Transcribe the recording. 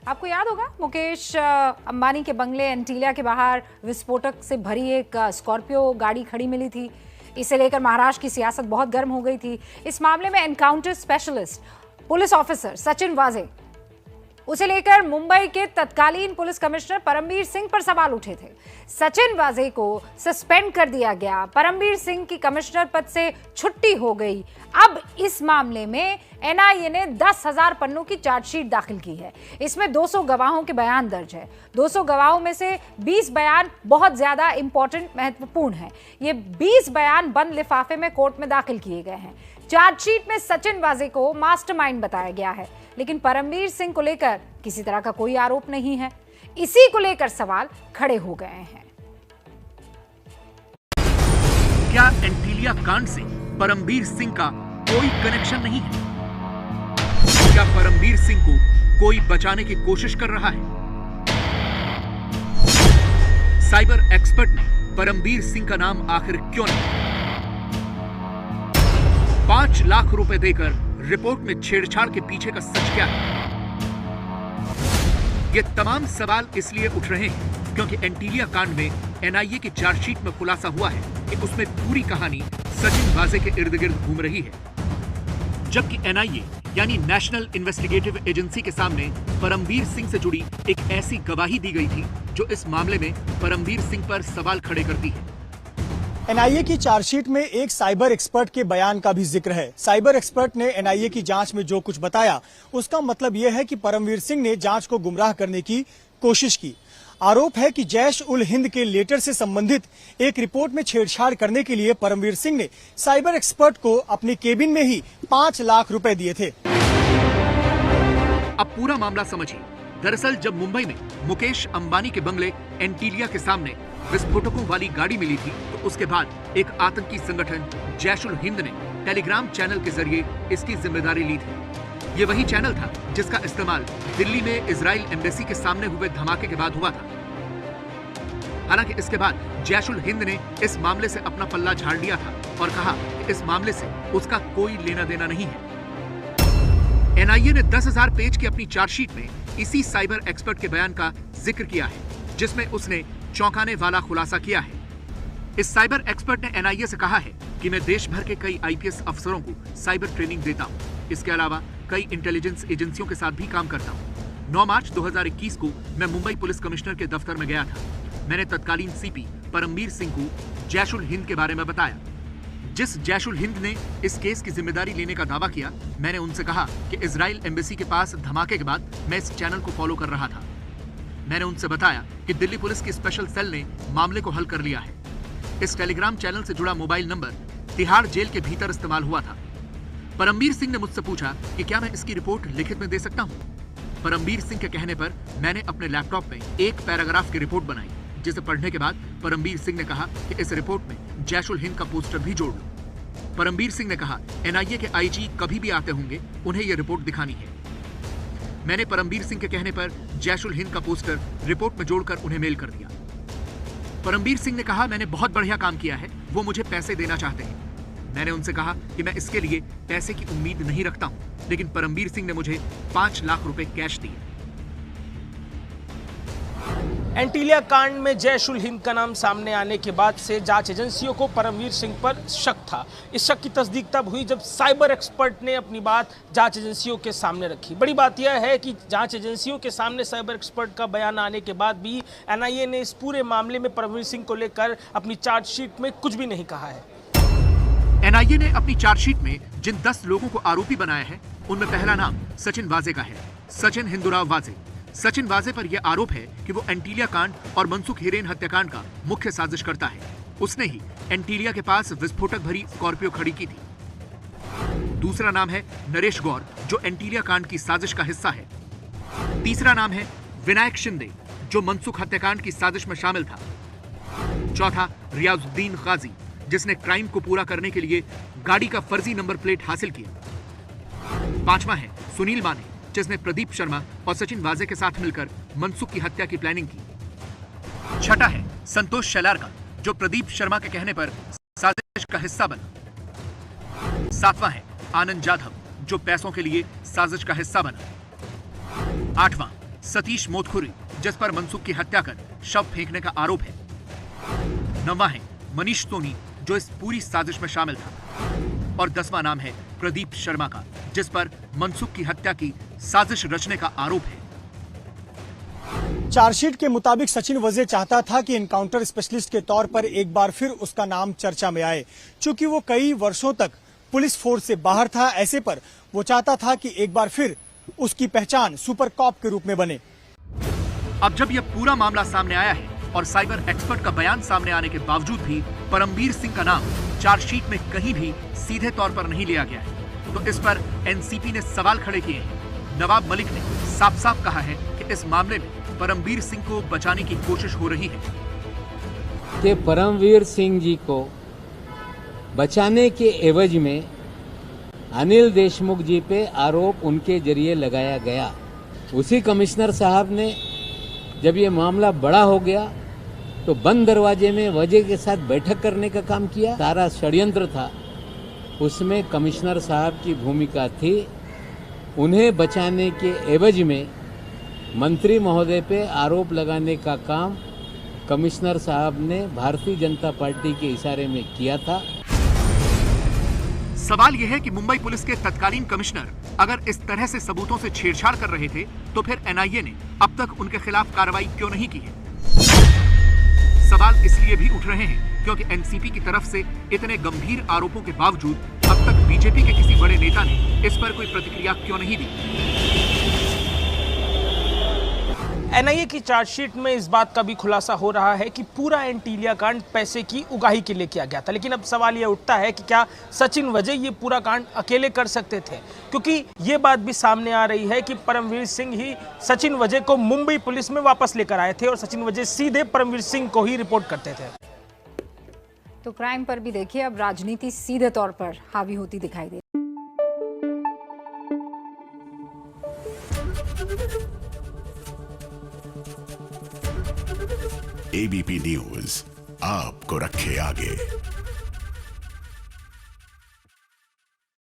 आपको याद होगा मुकेश अंबानी के बंगले एंटीलिया के बाहर विस्फोटक से भरी एक स्कॉर्पियो गाड़ी खड़ी मिली थी। इसे लेकर महाराष्ट्र की सियासत बहुत गर्म हो गई थी। इस मामले में encounter specialist police officer Sachin वाजे, उसे लेकर मुंबई के तत्कालीन पुलिस कमिश्नर परमबीर सिंह पर सवाल उठे थे। सचिन वाजे को सस्पेंड कर दिया गया, परमबीर सिंह की कमिश्नर पद से छुट्टी हो गई। अब इस मामले में एनआईए ने 10,000 पन्नों की चार्जशीट दाखिल की है। इसमें 200 गवाहों के बयान दर्ज है। 200 गवाहों में से 20 बयान बहुत ज्यादा इंपॉर्टेंट, महत्वपूर्ण है। ये 20 बयान बंद लिफाफे में कोर्ट में दाखिल किए गए हैं। चार्जशीट में सचिन वाजे को मास्टरमाइंड बताया गया है, लेकिन परमबीर सिंह को लेकर किसी तरह का कोई आरोप नहीं है। इसी को लेकर सवाल खड़े हो गए हैं। क्या एंटीलिया कांड से परमबीर सिंह का कोई कनेक्शन नहीं है? क्या परमबीर सिंह को कोई बचाने की कोशिश कर रहा है? साइबर एक्सपर्ट ने परमबीर सिंह का नाम आखिर क्यों नहीं? 5 लाख रुपए देकर रिपोर्ट में छेड़छाड़ के पीछे का सच क्या है? ये तमाम सवाल इसलिए उठ रहे हैं क्योंकि एंटीलिया कांड में एनआईए की चार्जशीट में खुलासा हुआ है कि उसमें पूरी कहानी सचिन वाजे के इर्द गिर्द घूम रही है, जबकि एनआईए यानी नेशनल इन्वेस्टिगेटिव एजेंसी के सामने परमबीर सिंह से जुड़ी एक ऐसी गवाही दी गई थी जो इस मामले में परमबीर सिंह पर सवाल खड़े करती है। एनआईए की चार्जशीट में एक साइबर एक्सपर्ट के बयान का भी जिक्र है। साइबर एक्सपर्ट ने एनआईए की जांच में जो कुछ बताया, उसका मतलब यह है कि परमबीर सिंह ने जांच को गुमराह करने की कोशिश की। आरोप है कि जैश उल हिंद के लेटर से संबंधित एक रिपोर्ट में छेड़छाड़ करने के लिए परमबीर सिंह ने साइबर एक्सपर्ट को अपने केबिन में ही 5 लाख रुपए दिए थे। अब पूरा मामला समझिए। दरअसल जब मुंबई में मुकेश अंबानी के बंगले एंटीलिया के सामने विस्फोटकों वाली गाड़ी मिली थी, तो उसके बाद एक आतंकी संगठन जैश उल हिंद ने टेलीग्राम चैनल के जरिए इसकी जिम्मेदारी ली थी। ये वही चैनल था जिसका इस्तेमाल दिल्ली में इजराइल एम्बेसी के सामने हुए धमाके के बाद हुआ था। हालांकि इसके बाद जैश उल हिंद ने इस मामले से अपना पल्ला झाड़ लिया था और कहा कि इस मामले से उसका कोई लेना देना नहीं है। एनआईए ने 10,000 पेज की अपनी चार्जशीट में इसी साइबर एक्सपर्ट के बयान का जिक्र किया है, जिसमें उसने चौंकाने वाला खुलासा किया है। इस साइबर एक्सपर्ट ने एनआईए से कहा है कि मैं देश भर के कई आईपीएस अफसरों को साइबर ट्रेनिंग देता हूं। इसके अलावा कई इंटेलिजेंस एजेंसियों के साथ भी काम करता हूं। 9 मार्च 2021 को मैं मुंबई पुलिस कमिश्नर के दफ्तर में गया था। मैंने तत्कालीन सीपी परमबीर सिंह को जैश उल हिंद के बारे में बताया। जिस जैश उल हिंद ने इस केस की जिम्मेदारी लेने का दावा किया, मैंने उनसे कहा कि इजराइल एम्बेसी के पास धमाके के बाद मैं इस चैनल को फॉलो कर रहा था। मैंने उनसे बताया कि दिल्ली पुलिस की स्पेशल सेल ने मामले को हल कर लिया है। इस टेलीग्राम चैनल से जुड़ा मोबाइल नंबर तिहाड़ जेल के भीतर इस्तेमाल हुआ था। परमबीर सिंह ने मुझसे पूछा कि क्या मैं इसकी रिपोर्ट लिखित में दे सकता हूं। परमबीर सिंह के कहने पर मैंने अपने लैपटॉप में एक पैराग्राफ की रिपोर्ट बनाई, जिसे पढ़ने के बाद परमबीर सिंह ने कहा कि इस रिपोर्ट में जैश उल हिंद का पोस्टर भी जोड़ लो। परमबीर सिंह ने कहा, एनआईए के आईजी कभी भी आते होंगे, उन्हें यह रिपोर्ट दिखानी है। मैंने परमबीर सिंह के कहने पर जैश उल हिंद का पोस्टर रिपोर्ट में जोड़कर उन्हें मेल कर दिया। परमबीर सिंह ने कहा, मैंने बहुत बढ़िया काम किया है, वो मुझे पैसे देना चाहते हैं। मैंने उनसे कहा कि मैं इसके लिए पैसे की उम्मीद नहीं रखता हूं, लेकिन परमबीर सिंह ने मुझे 5 लाख रुपए कैश दिए। एंटीलिया कांड में जैश उल हिंद का नाम सामने आने के बाद से जांच एजेंसियों को परमबीर सिंह पर शक था। इस शक की तस्दीक तब हुई जब साइबर एक्सपर्ट ने अपनी बात जांच एजेंसियों के सामने रखी। बड़ी बात यह है कि जांच एजेंसियों के सामने साइबर एक्सपर्ट का बयान आने के बाद भी एनआईए ने इस पूरे मामले में परमबीर सिंह को लेकर अपनी चार्जशीट में कुछ भी नहीं कहा है। एनआईए ने अपनी चार्जशीट में जिन 10 लोगों को आरोपी बनाया है, उनमें पहला नाम सचिन वाजे का है, सचिन हिंदुराव वाजे। सचिन वाजे पर यह आरोप है कि वो एंटीलिया कांड और मनसुख हिरेन हत्याकांड का मुख्य साजिश करता है। उसने ही एंटीलिया के पास विस्फोटक भरी स्कॉर्पियो खड़ी की थी। दूसरा नाम है नरेश गौर, जो एंटीलिया कांड की साजिश का हिस्सा है। तीसरा नाम है विनायक शिंदे, जो मनसुख हत्याकांड की साजिश में शामिल था। चौथा रियाजुद्दीन गाजी, जिसने क्राइम को पूरा करने के लिए गाड़ी का फर्जी नंबर प्लेट हासिल किया। पांचवा है सुनील माने, जिसने प्रदीप शर्मा और सचिन वाजे के साथ मिलकर मनसुख की हत्या की प्लानिंग की। छठा है संतोष शेलार, जो प्रदीप शर्मा के कहने पर साजिश का हिस्सा बना। सातवां है आनंद जाधव, जो पैसों के लिए साजिश का हिस्सा बना। आठवां सतीश मोतखुरी, जिस पर मनसुख की हत्या कर शव फेंकने का आरोप है। 9वां है मनीष सोनी, जो इस पूरी साजिश में शामिल था। और 10वां नाम है प्रदीप शर्मा का, जिस पर मनसुख की हत्या की साजिश रचने का आरोप है। चार्जशीट के मुताबिक सचिन वजे चाहता था कि एनकाउंटर स्पेशलिस्ट के तौर पर एक बार फिर उसका नाम चर्चा में आए। चूंकि वो कई वर्षों तक पुलिस फोर्स से बाहर था, ऐसे पर वो चाहता था कि एक बार फिर उसकी पहचान सुपर कॉप के रूप में बने। अब जब यह पूरा मामला सामने आया है और साइबर एक्सपर्ट का बयान सामने आने के बावजूद भी परमवीर सिंह का नाम चार्जशीट में कहीं भी सीधे तौर पर नहीं लिया गया है, तो इस पर एनसीपी ने सवाल खड़े किए हैं। नवाब मलिक ने साफ साफ कहा है कि इस मामले में परमवीर सिंह को बचाने की कोशिश हो रही है कि परमवीर सिंह जी को बचाने के एवज में अनिल देशमुख जी पे आरोप उनके जरिए लगाया गया। उसी कमिश्नर साहब ने जब ये मामला बड़ा हो गया तो बंद दरवाजे में वजह के साथ बैठक करने का काम किया। सारा षड्यंत्र था, उसमें कमिश्नर साहब की भूमिका थी। उन्हें बचाने के एवज में मंत्री महोदय पे आरोप लगाने का काम कमिश्नर साहब ने भारतीय जनता पार्टी के इशारे में किया था। सवाल यह है कि मुंबई पुलिस के तत्कालीन कमिश्नर अगर इस तरह से सबूतों से छेड़छाड़ कर रहे थे, तो फिर एनआईए ने अब तक उनके खिलाफ कार्रवाई क्यों नहीं की है? सवाल इसलिए भी उठ रहे हैं क्योंकि एनसीपी की तरफ से इतने गंभीर आरोपों के बावजूद अब तक बीजेपी के किसी बड़े नेता ने इस पर कोई प्रतिक्रिया क्यों नहीं दी? एनआईए की चार्जशीट में इस बात का भी खुलासा हो रहा है कि पूरा एंटीलिया कांड पैसे की उगाही के लिए किया गया था। लेकिन अब सवाल यह उठता है कि क्या सचिन वजे ये पूरा कांड अकेले कर सकते थे? क्योंकि ये बात भी सामने आ रही है कि परमवीर सिंह ही सचिन वजे को मुंबई पुलिस में वापस लेकर आए थे और सचिन वजे सीधे परमवीर सिंह को ही रिपोर्ट करते थे। तो क्राइम पर भी देखिए, अब राजनीति सीधे तौर पर हावी होती दिखाई दे। एबीपी न्यूज आपको रखे आगे।